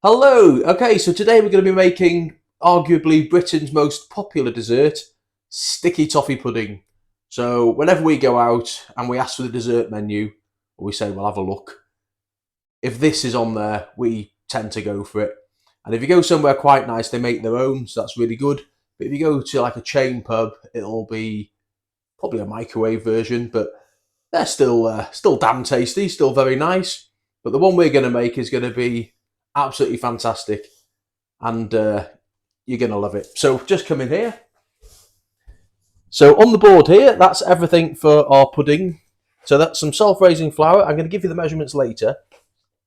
Hello! Okay, so today we're going to be making arguably Britain's most popular dessert, sticky toffee pudding. So whenever we go out and we ask for the dessert menu, or we say we'll have a look, if this is on there, we tend to go for it. And if you go somewhere quite nice, they make their own, so that's really good. But if you go to like a chain pub, it'll be probably a microwave version, but they're still damn tasty, still very nice. But the one we're going to make is going to be absolutely fantastic, and you're going to love it. So just come in here. So on the board here, that's everything for our pudding. So that's some self-raising flour. I'm going to give you the measurements later.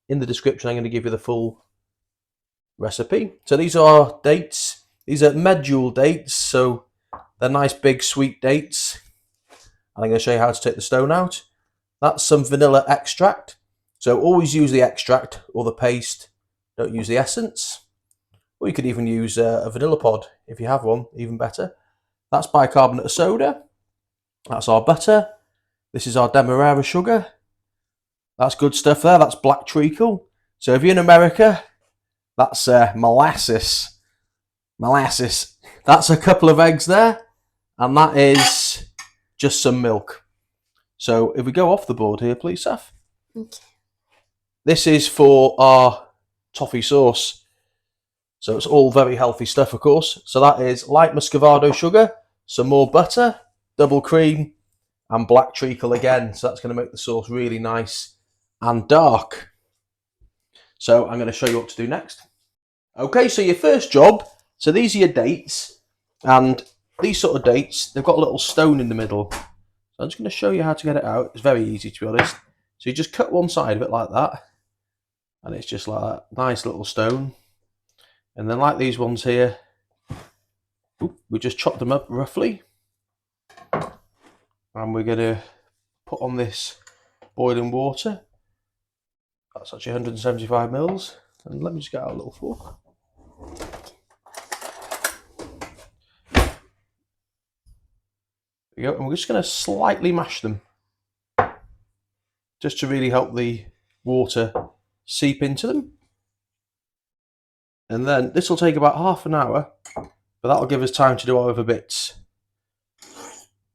In the description, I'm going to give you the full recipe. So these are dates. These are medjool dates, so they're nice big sweet dates. And I'm going to show you how to take the stone out. That's some vanilla extract. So always use the extract or the paste. Don't use the essence. Or you could even use a vanilla pod if you have one, even better. That's bicarbonate of soda. That's our butter. This is our demerara sugar. That's good stuff there. That's black treacle. So if you're in America, that's molasses. Molasses. That's a couple of eggs there. And that is just some milk. So if we go off the board here, please, Saf. Okay. This is for our toffee sauce. So it's all very healthy stuff, of course. So that is light muscovado sugar, some more butter, double cream, and black treacle again. So that's going to make the sauce really nice and dark. So I'm going to show you what to do next. Okay, so your first job, so these are your dates. And these sort of dates, they've got a little stone in the middle. So I'm just going to show you how to get it out. It's very easy, to be honest. So you just cut one side of it like that. And it's just like that nice little stone. And then like these ones here, we just chop them up roughly. And we're going to put on this boiling water. That's actually 175 mils. And let me just get out a little fork. There we go. And we're just going to slightly mash them, just to really help the water seep into them. And then this will take about half an hour, but that'll give us time to do our other bits.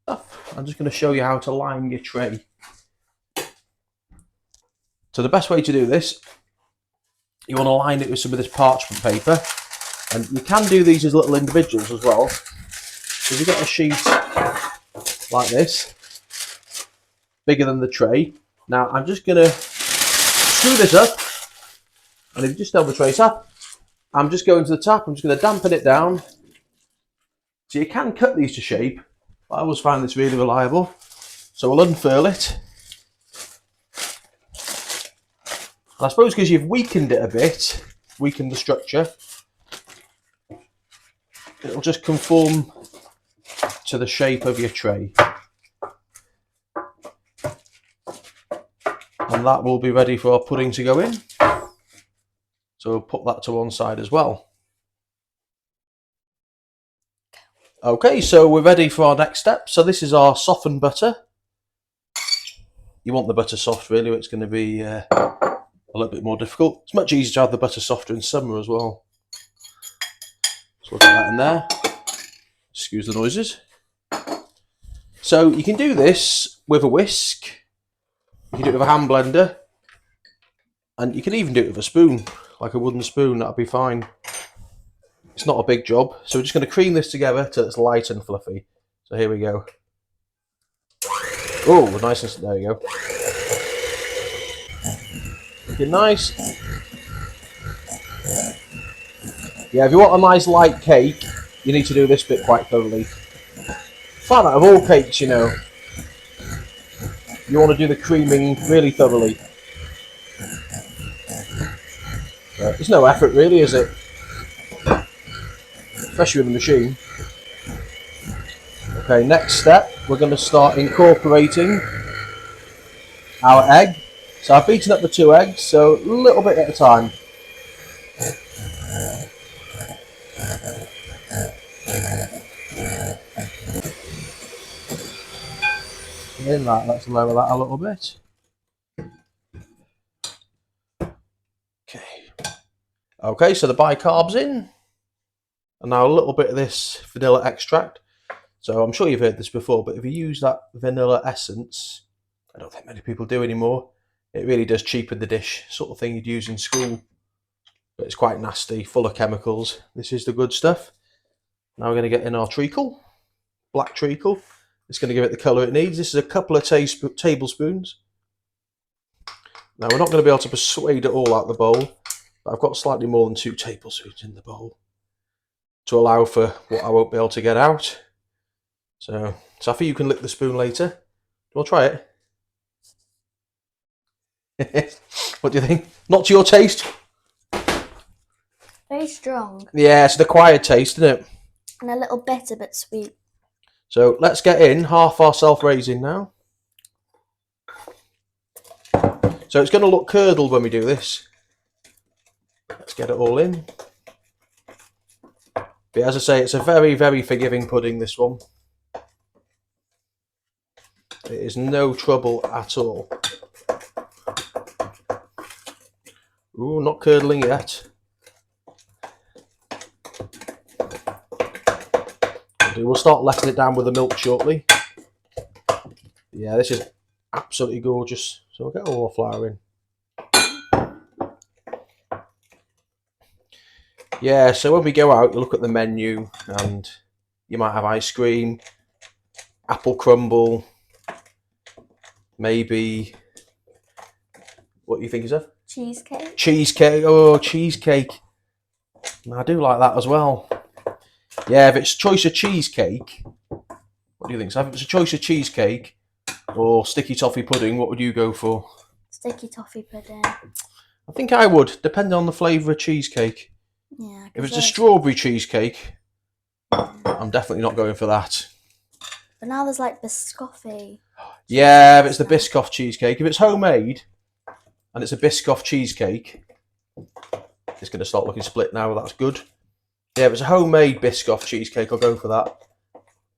I'm just going to show you how to line your tray. So the best way to do this, you want to line it with some of this parchment paper. And you can do these as little individuals as well. So if you've got a sheet like this, bigger than the tray. Now I'm just going to screw this up. And if you just hold the tray tap, I'm just going to the tap, I'm just going to dampen it down. So you can cut these to shape, but I always find this really reliable. So we'll unfurl it. And I suppose because you've weakened it a bit, weakened the structure, it'll just conform to the shape of your tray. And that will be ready for our pudding to go in. So we'll put that to one side as well. Okay, so we're ready for our next step. So this is our softened butter. You want the butter soft, really, it's going to be a little bit more difficult. It's much easier to have the butter softer in summer as well. So we'll get that in there. Excuse the noises. So you can do this with a whisk. You can do it with a hand blender. And you can even do it with a spoon, like a wooden spoon, that'll be fine. It's not a big job. So we're just going to cream this together till it's light and fluffy. So here we go. Oh, nice and there you go. Looking nice. Yeah, if you want a nice light cake, you need to do this bit quite thoroughly. Find out of all cakes, you know, you want to do the creaming really thoroughly. There's no effort really, is it? Especially with the machine. Okay, next step, we're going to start incorporating our egg. So I've beaten up the 2 eggs, so a little bit at a time. In that, let's lower that a little bit. Okay. Okay, so the bicarb's in. And now a little bit of this vanilla extract. So I'm sure you've heard this before, but if you use that vanilla essence, I don't think many people do anymore, it really does cheapen the dish, sort of thing you'd use in school. But it's quite nasty, full of chemicals. This is the good stuff. Now we're going to get in our treacle, black treacle. It's going to give it the colour it needs. This is a couple of tablespoons. Now we're not going to be able to persuade it all out the bowl, but I've got slightly more than 2 tablespoons in the bowl to allow for what I won't be able to get out. So, Toffee, you can lick the spoon later. We'll try it. What do you think? Not to your taste? Very strong. Yeah, it's an acquired taste, isn't it? And a little bitter but sweet. So let's get in half our self-raising now. So it's going to look curdled when we do this. Let's get it all in. But as I say, it's a very, very forgiving pudding, this one. It is no trouble at all. Ooh, not curdling yet. We'll start letting it down with the milk shortly. Yeah, this is absolutely gorgeous. So we'll get all the flour in. Yeah, so when we go out, you look at the menu and you might have ice cream, apple crumble, maybe, what do you think is that? Cheesecake. Cheesecake, oh, cheesecake. I do like that as well. Yeah, if it's choice of cheesecake, what do you think, Sav? If it's a choice of cheesecake or sticky toffee pudding, what would you go for? Sticky toffee pudding. I think I would, depending on the flavour of cheesecake. Yeah. If it's a strawberry cheesecake, I'm definitely not going for that. But now there's like biscoffee. Yeah, if it's the Biscoff cheesecake. If it's homemade and it's a Biscoff cheesecake, it's going to start looking split now. That's good. Yeah, if it's a homemade Biscoff cheesecake, I'll go for that.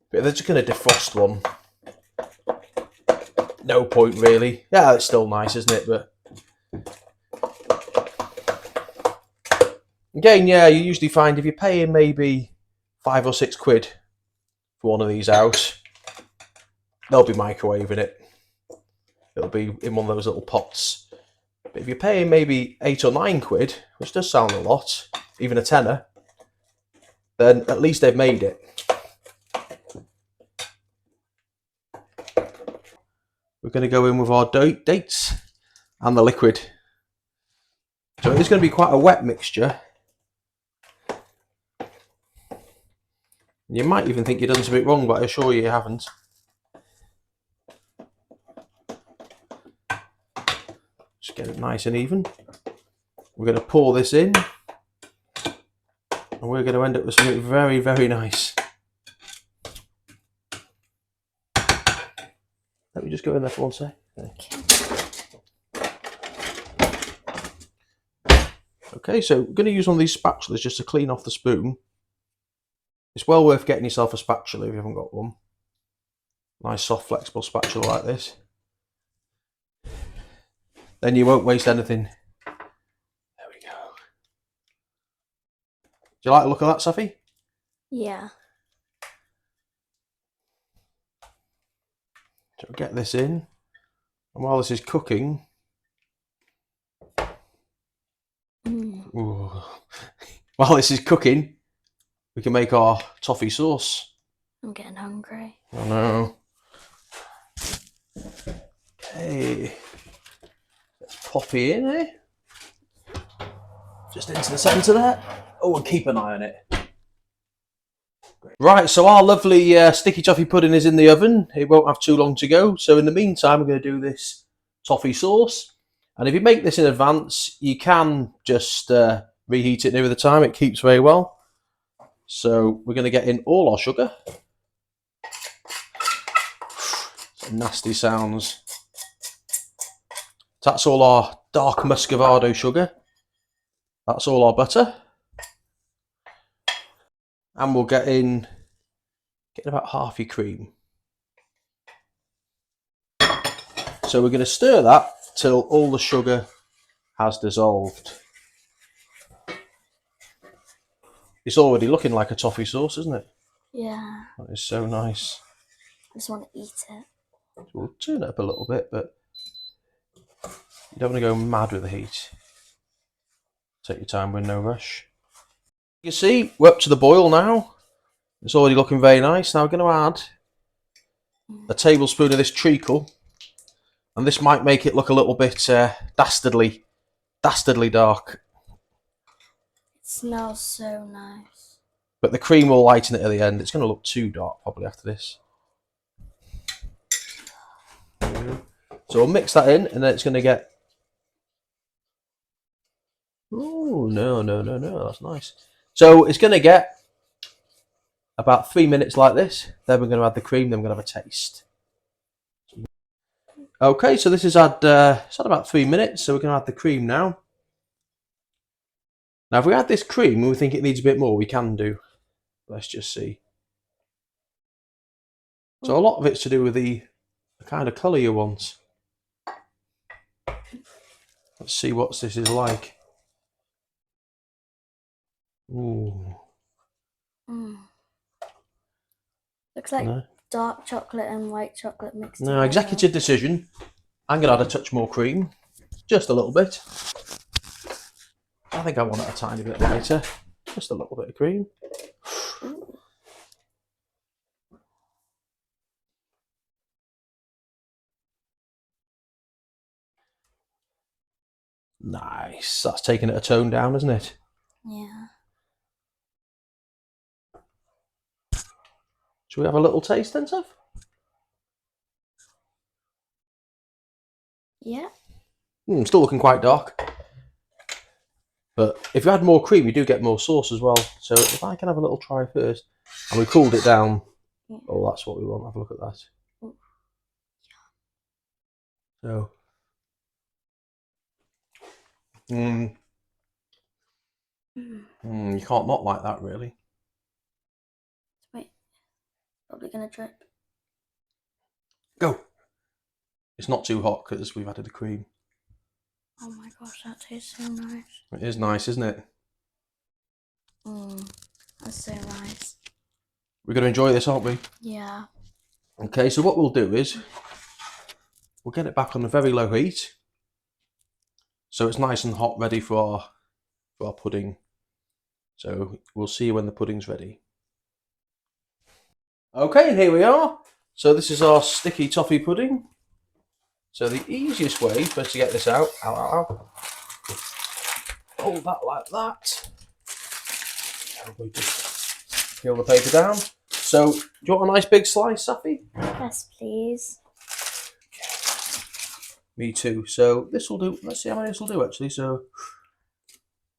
But if they're just going to defrost one, no point really. Yeah, it's still nice, isn't it? But again, yeah, you usually find if you're paying maybe £5 or £6 for one of these out, they'll be microwaving it. It'll be in one of those little pots. But if you're paying maybe £8 or £9, which does sound a lot, even a tenner, then at least they've made it. We're going to go in with our dates and the liquid. So it's going to be quite a wet mixture. You might even think you've done something wrong, but I assure you haven't. Just get it nice and even. We're going to pour this in. And we're going to end up with something very, very nice. Let me just go in there for one sec. Okay, so we're going to use one of these spatulas just to clean off the spoon. It's well worth getting yourself a spatula if you haven't got one. Nice, soft, flexible spatula like this. Then you won't waste anything. There we go. Do you like the look of that, Sophie? Yeah. So get this in. And while this is cooking... while this is cooking, we can make our toffee sauce. I'm getting hungry. I know. Hey, let's poppy in, eh? Just into the centre there. Oh, and keep an eye on it. Right, so our lovely sticky toffee pudding is in the oven. It won't have too long to go. So in the meantime, we're going to do this toffee sauce. And if you make this in advance, you can just reheat it near the time. It keeps very well. So we're going to get in all our sugar. Some nasty sounds. That's all our dark muscovado sugar. That's all our butter. And we'll get in about half your cream. So we're going to stir that till all the sugar has dissolved. It's already looking like a toffee sauce, isn't it? Yeah. That is so nice. I just want to eat it. So we'll turn it up a little bit, but you don't want to go mad with the heat. Take your time, with no rush. You see, we're up to the boil now. It's already looking very nice. Now we're going to add a tablespoon of this treacle, and this might make it look a little bit dastardly dark. It smells so nice. But the cream will lighten it at the end. It's going to look too dark probably after this. So we'll mix that in, and then it's going to get... Oh, no, that's nice. So it's going to get about 3 minutes like this. Then we're going to add the cream, then we're going to have a taste. Okay, so this is it's had about 3 minutes, so we're going to add the cream now. Now, if we add this cream and we think it needs a bit more, we can do. Let's just see. So a lot of it's to do with the kind of colour you want. Let's see what this is like. Ooh. Looks like dark chocolate and white chocolate mixed together. No, executive decision. I'm going to add a touch more cream. Just a little bit. I think I want it a tiny bit lighter. Just a little bit of cream. Nice. That's taking it a tone down, isn't it? Yeah. Should we have a little taste then, Seth? Yeah. Still looking quite dark. But if you add more cream, you do get more sauce as well. So if I can have a little try first. And we cooled it down. Yeah. Oh, that's what we want. Have a look at that. Ooh. So. You can't not like that, really. Wait. Probably going to drip. Go. It's not too hot because we've added the cream. Oh my gosh, that tastes so nice. It is nice, isn't it? That's so nice. We're going to enjoy this, aren't we? Yeah. Okay, so what we'll do is we'll get it back on a very low heat, so it's nice and hot, ready for our pudding. So we'll see you when the pudding's ready. Okay, and here we are. So this is our sticky toffee pudding. So the easiest way for us to get this out, hold that like that. We just peel the paper down. So, do you want a nice big slice, Safi? Yes, please. Me too. So this will do. Let's see how many this will do actually. So,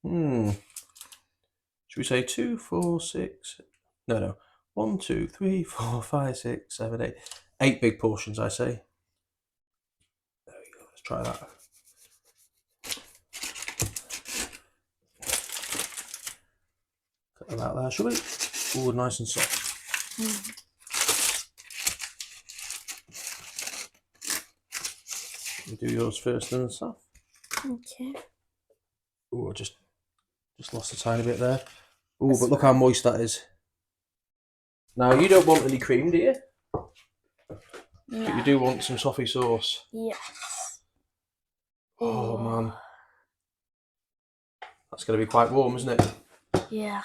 should we say 2, 4, 6? No. 1, 2, 3, 4, 5, 6, 7, 8. 8 big portions, I say. There we go. Let's try that. Cut them out there, shall we? Oh, nice and soft. You do yours first then, stuff. Okay. Oh, I just lost a tiny bit there. Oh, but look how moist that is. Now, you don't want any cream, do you? No. But you do want some toffee sauce. Yes. Oh, man. That's going to be quite warm, isn't it? Yeah.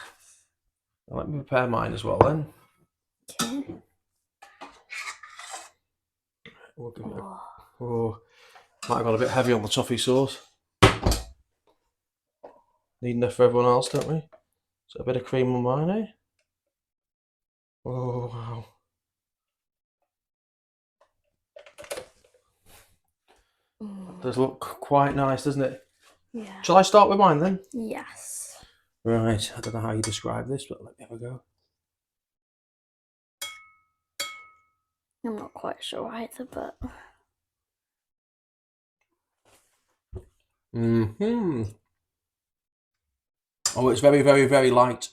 Now, let me prepare mine as well then. Okay. Oh, might have got a bit heavy on the toffee sauce. Need enough for everyone else, don't we? So a bit of cream on mine, eh? Oh, wow. It does look quite nice, doesn't it? Yeah. Shall I start with mine then? Yes. Right, I don't know how you describe this, but let me have a go. I'm not quite sure either, but... Oh, it's very, very, very light.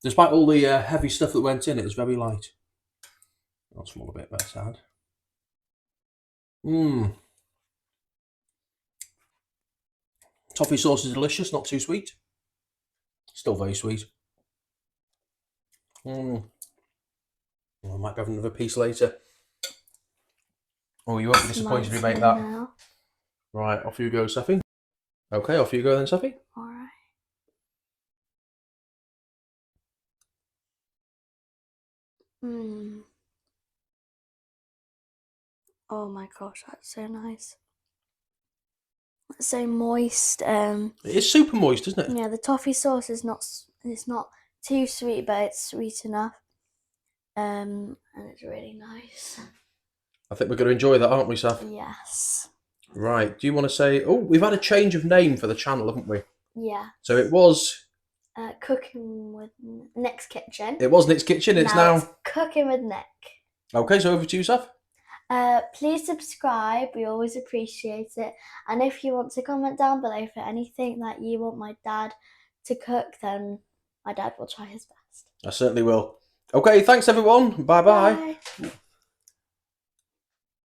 Despite all the heavy stuff that went in, it's very light. I'll smell a bit better, Toffee sauce is delicious, not too sweet. Still very sweet. I might have another piece later. Oh, you won't be disappointed if we make that. Now. Right, off you go, Safi. Okay, off you go then, Safi. Alright. Oh my gosh, that's so nice. It's so moist. It is super moist, isn't it? Yeah, the toffee sauce is not. It's not too sweet, but it's sweet enough. And it's really nice. I think we're going to enjoy that, aren't we, Saf? Yes. Right. Do you want to say? Oh, we've had a change of name for the channel, haven't we? Yeah. So it was. Cooking with Nick's Kitchen. It was Nick's Kitchen. It's now Cooking with Nick. Okay, so over to you, Saf. Please subscribe. We always appreciate it. And if you want to comment down below for anything that you want my dad to cook, then my dad will try his best. I certainly will. Okay, thanks everyone. Bye-bye. Bye.